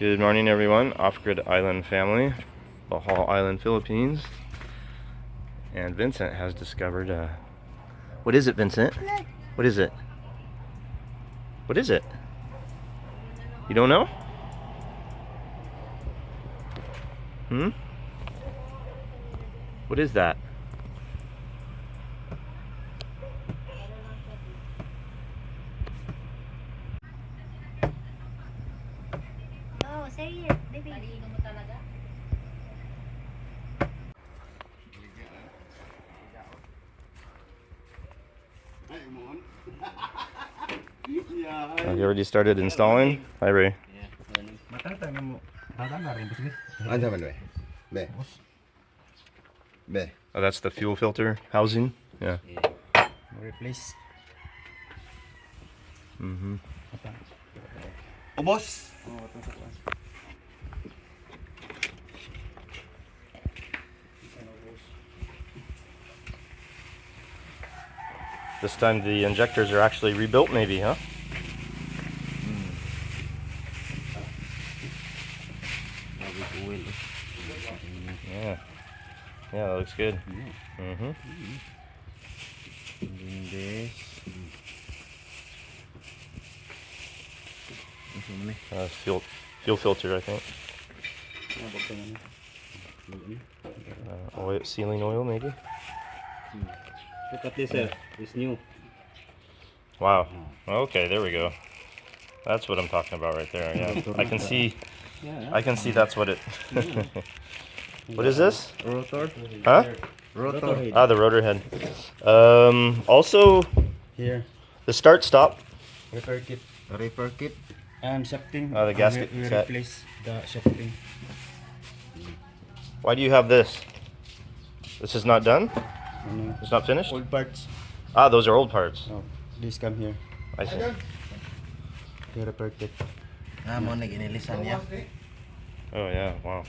Good morning, everyone. Off-grid island family, Bohol Island, Philippines. And Vincent has discovered what is it, Vincent? What is it? What is it? You don't know? What is that? Oh, say it, baby. Have you already started installing? Hi, Ray. Oh, that's the fuel filter housing? Yeah. Replace. Oh, boss. This time the injectors are actually rebuilt maybe, huh? Yeah. Yeah, that looks good. Fuel filter, I think. Oil, sealing oil, maybe. Look at this, sir. It's new. Wow. Okay, there we go. That's what I'm talking about right there. Yeah, I can see. I can see that's what it. What is this? Rotor. Huh? Rotor. Ah, the rotor head. Also, Here. the start-stop. Repair kit. Repair kit. And shafting. The gasket We set. replace the shafting. Why do you have this? This is not done? Ano, It's not finished? old parts. Ah, those are old parts. Oh, this come here. I see. The repair kit. Mo nag-inilisan niya. Oh yeah, wow.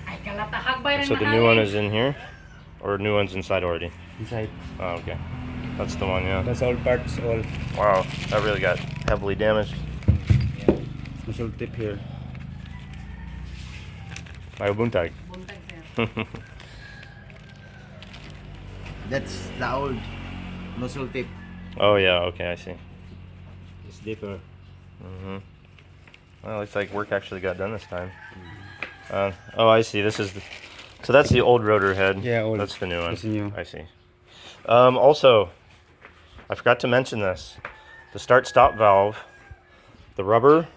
Ay, kalatahag ba So the new one is in here? Or new one's inside already? Inside. Oh, okay. That's the one, yeah. That's all parts. All. Wow, that really got heavily damaged. Muscle tip here. Ayaw buntag. Buntag, sir. That's the old nozzle tip. Oh yeah, okay, I see. It's deeper. Well, looks like work actually got done this time. Oh, I see. This is the, so that's the old rotor head. Yeah, old. That's the new one. That's the new. I see. Also, I forgot to mention this. The start-stop valve, the rubber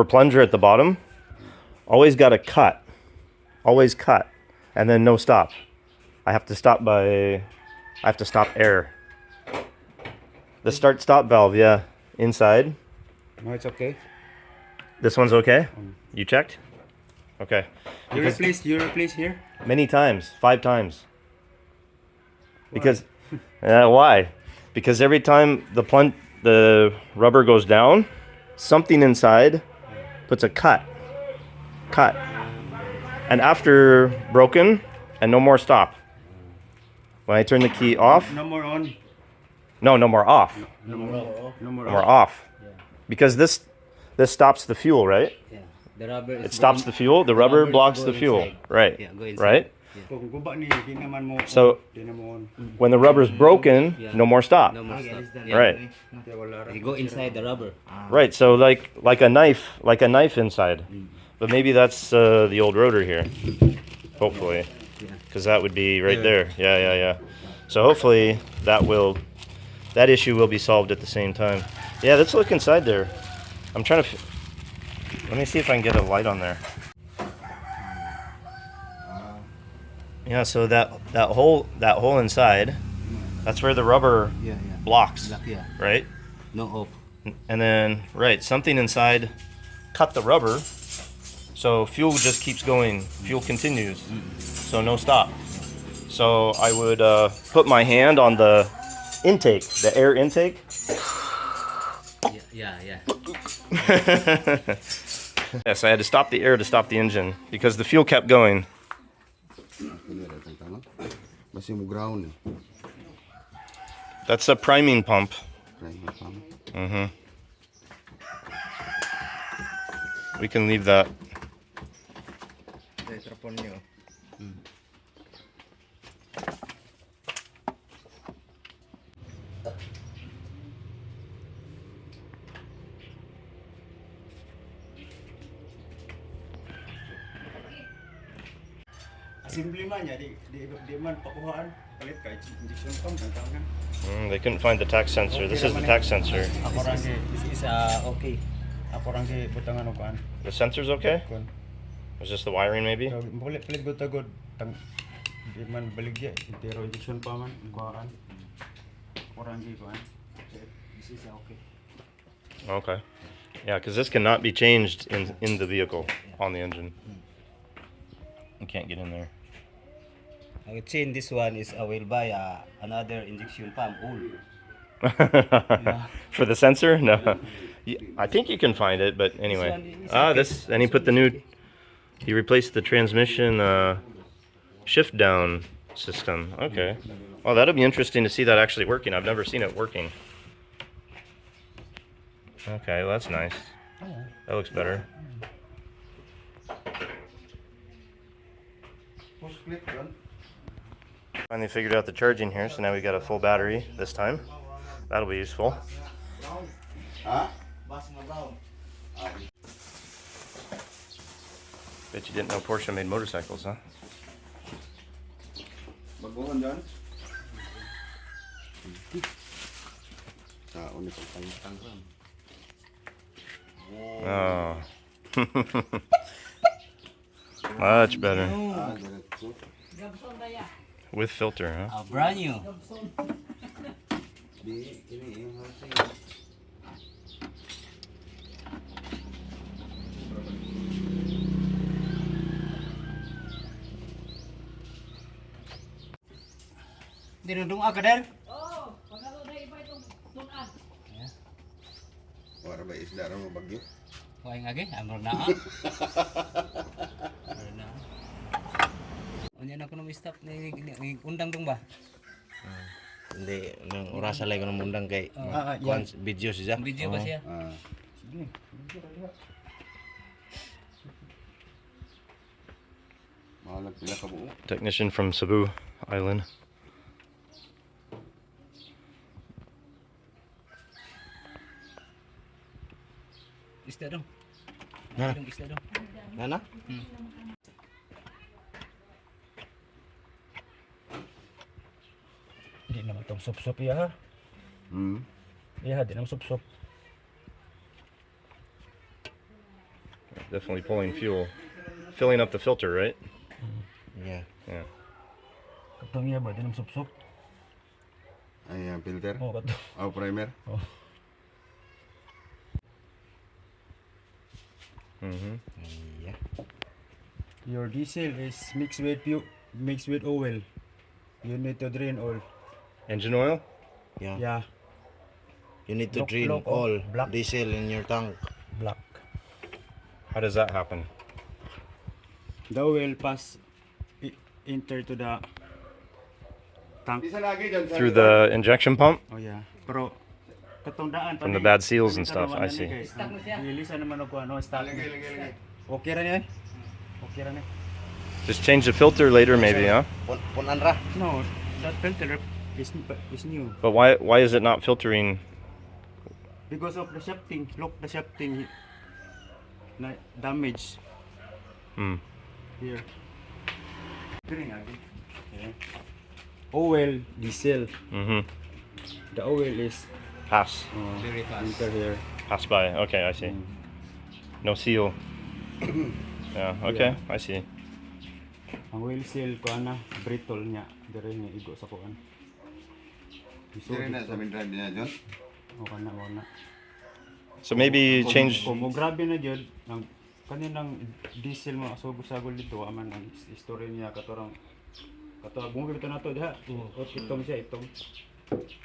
plunger at the bottom, always got to cut. Always cut, and then no stop. I have to stop air. The start-stop valve, yeah, inside. No, it's okay. This one's okay? You checked? Okay. You replace here? Many times, 5 times. Because, why? Because every time the rubber goes down, something inside puts a cut. And after broken, and no more stop. When I turn the key off, No more on. no more off. No more More off. Because this stops the fuel, right? Yeah. The rubber is It stops the fuel. The rubber blocks the fuel. inside. Right. Yeah, go inside. Right? Kung guba ni, di naman mo. So- Di naman mo on. When the rubber's broken, Yeah. no more stop. No more stop. Yeah. Right. Kaya wala ra. You go inside the rubber. Right. So like a knife inside. But maybe that's the old rotor here. Hopefully. Because that would be right there. Yeah. So hopefully that issue will be solved at the same time. Yeah, let's look inside there. I'm trying to let me see if I can get a light on there. Yeah, so that hole inside, that's where the rubber Yeah. blocks, Yeah. right? No off. And then something inside cut the rubber, so fuel just keeps going. Fuel continues, so no stop. So I would put my hand on the intake, the air intake. Yeah. Yes, I had to stop the air to stop the engine because the fuel kept going. Masih mo ground. That's a priming pump. Right, We can leave that. Ito, trapon niyo. Assembly man niya, di man pakuhaan. Palit ka, injection pump, tantangan. They couldn't find the tax sensor. This is the tax sensor. Ako rangi, This is okay. ako rangi butangan o kaan. The sensor's okay? Kun. It's just the wiring, maybe? Palit ko tagod. Di man baligya, intero injection pa man, kuhaan. Ako rangi kuhaan. This is okay. Okay. Yeah, because this cannot be changed in the vehicle on the engine. You can't get in there. I would say this one is I will buy another injection pump old. For the sensor? No. I think you can find it, but anyway. This, and he put the new, he replaced the transmission shift down system. Okay. Well, that'll be interesting to see that actually working. I've never seen it working. Okay, well, that's nice. That looks better. Finally figured out the charging here, so now we got a full battery this time. That'll be useful. Bet you didn't know Porsche made motorcycles, huh? Baguhan dyan. Sa ulit ang tangkam. Oh. Much better. Gabson ba ya? With filter, huh? Brand new. Dinudung ka der? Oh, pagkalo na iba itong tunan. Wala ba isda na mo bagyo? Why ngagi? Amro na. Unya na ko na stop ni undang dong ba? Hindi, nang orasa lang ko nang undang kay yan. video siya. Video ba siya? Sige. Mahalag pila ka buo. Technician from Cebu Island. Isda dong. Na. Isda dong. Nana? Hindi naman itong sup-sup iya ha. Iya, di naman sup-sup. Definitely pulling fuel. Filling up the filter, right? Yeah. Yeah. Katong iya ba, di naman sup-sup. Ay, ang filter? Oo, kato. Oh, primer? Mm-hmm. Yeah. Your diesel is mixed with oil. You need to drain oil. Engine oil? Yeah. Yeah, You need to Look, drain look, all black. diesel in your tank. black. How does that happen? The oil pass enter to the tank. Isa lagi dyan sa Through the injection pump? Oh yeah. Pero katong daan From the bad seals and stuff, I see. Ilisa naman ako ano, start. Lagay, lagay, lagay. Okay ra niya. Okay ra niya. Just change the filter later, maybe, huh? Punan ra. No, that filter is new But why is it not filtering? because of the shafting. Look, the shafting na damage Hmm. here. Kering again. Yeah. Oil, diesel. Mm-hmm. The oil is Pass. Very fast. enter here. Pass by. Okay, I see. No seal. Yeah, okay, I see. Ang oil seal ko ana brittle niya dire niya igo sa kuan. Dire na sa main drive niya, John? O kana mo na. So maybe change. Kung mo grabe na jud ang kaninang diesel mo sagol dito aman ang story niya katorang bungkit ito na to diha. O itong siya itong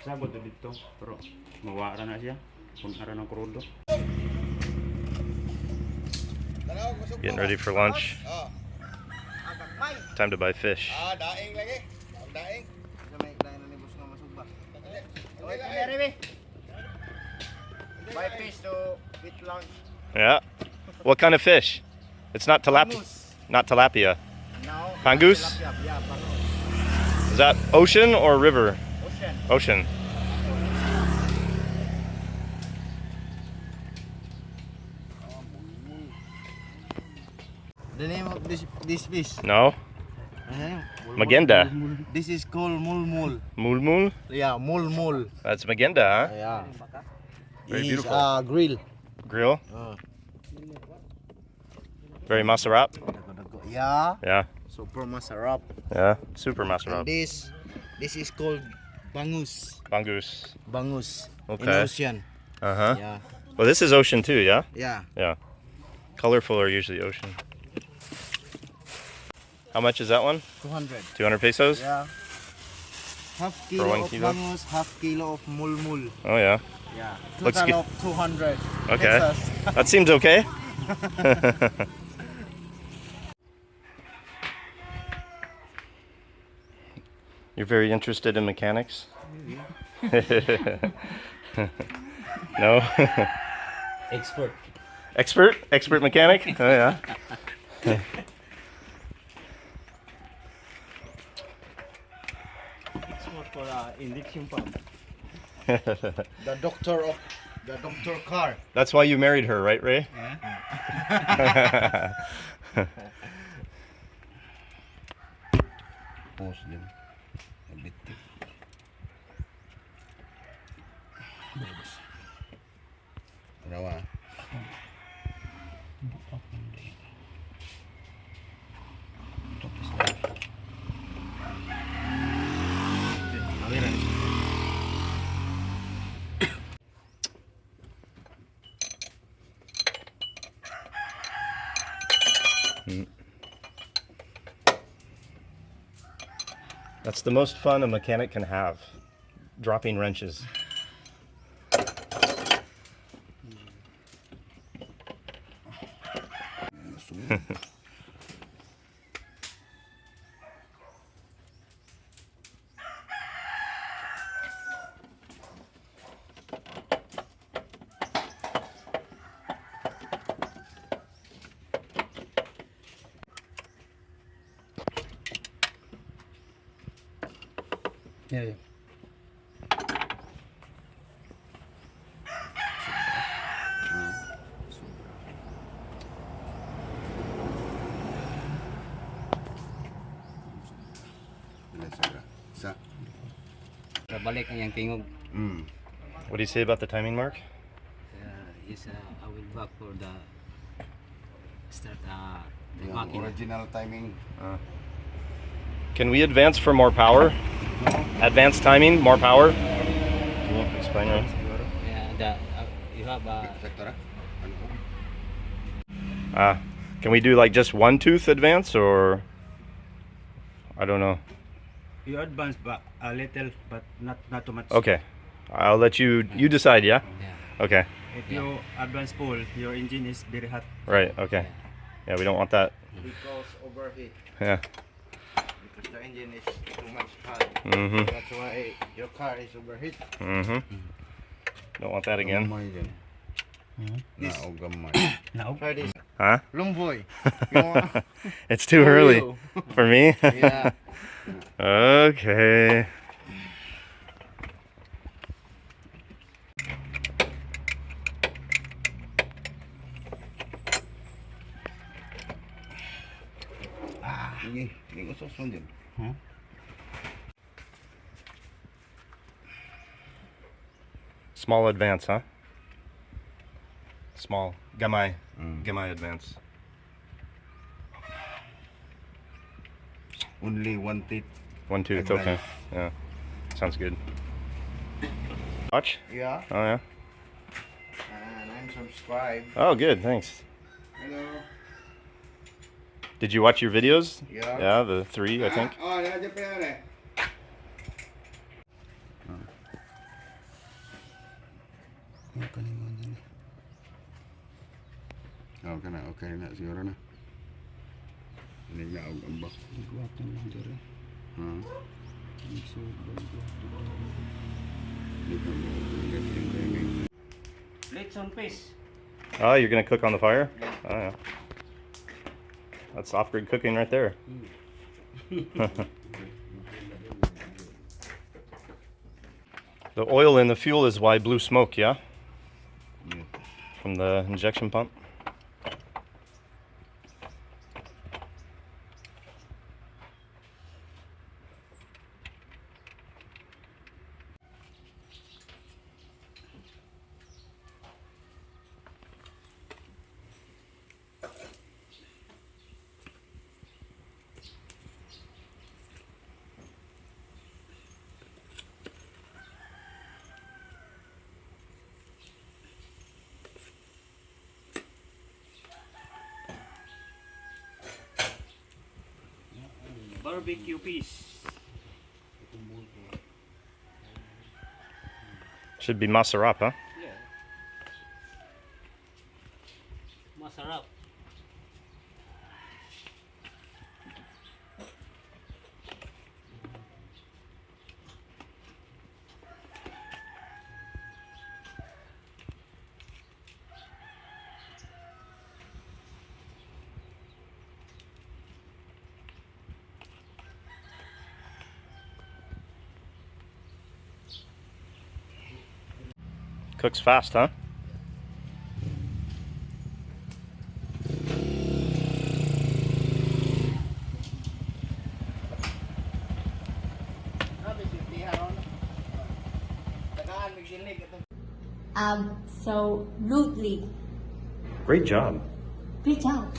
sagot dito pero mawara na siya kung ara ng krudo. Getting ready for lunch. Time to buy fish. Daing lagi. Daing. Buy fish to eat lunch. Yeah. What kind of fish? It's not tilapia. Bangus. Not tilapia. Now, Pangus? tilapia. Yeah, bangus. Is that ocean or river? Ocean. Ocean. The name of this fish. No. Magenda. This is called mulmul. Mulmul. Yeah, mulmul. That's magenda, huh? Yeah. Very This is beautiful. grill. Grill. Uh, Very masarap. yeah. Yeah. Super masarap. Yeah. Super And masarap. this is called bangus. Bangus. Bangus. In Okay. ocean. Uh huh. Yeah. Well, this is ocean too, yeah? Yeah. Yeah. Colorful are usually ocean. How much is that one? 200. 200 pesos? Yeah. Half kilo 1 of kilo? bangus, half kilo of mulmul. Oh, yeah. Yeah. Looks Total good. of 200. Okay. Pesos. That seems okay. You're very interested in mechanics? No? Expert. Expert mechanic? Oh, yeah. Expert for injection pump. The doctor car. That's why you married her, right, Ray? Muslim. Bitik. Kenapa? That's the most fun a mechanic can have. Dropping wrenches. Yeah. Bila sobra. Isa. Balik ang yang tingog. What do you say about the timing mark? I will back for the start the Yung makina. original timing. Can we advance for more power? Advanced timing, more power? Can you explain that? Yeah, you have Sektor ano po? Can we do like just one tooth advance or I don't know. You advance but a little, but not too much. Okay. I'll let you decide, yeah? yeah. Okay. If you advance full, your engine is very hot. Right, okay. Yeah, we don't want that. Because overheat. Yeah. Because the engine is too much hot. Mhm. That's why your car is overheat. Mhm. Don't want that again. Gamay dyan. Nao gamay. Try this. Huh? Lumboy. You want? It's too For early you. for me. Yeah. Okay. Sige, hindi ko susun dyan. Small advance, huh? Small. Gamay. Mm. Gamay advance. Only one teeth. One tooth, okay. Advance. Yeah. Sounds good. Watch? Yeah. Oh, yeah. And I'm subscribed. Oh, good. Thanks. Hello. Did you watch your videos? Yeah. Yeah, the 3, I think. Oh, nandiyan pa yan eh. Okay na siguro na. Hindi na ang ambak. Let's on pace. Oh, you're gonna cook on the fire? Oh yeah. That's off-grid cooking right there. The oil in the fuel is why blue smoke, yeah? Yeah. From the injection pump. Barbecue piece. Should be masarap, huh? Yeah. Masarap. Cooks fast, huh? Absolutely. Great job. Great job.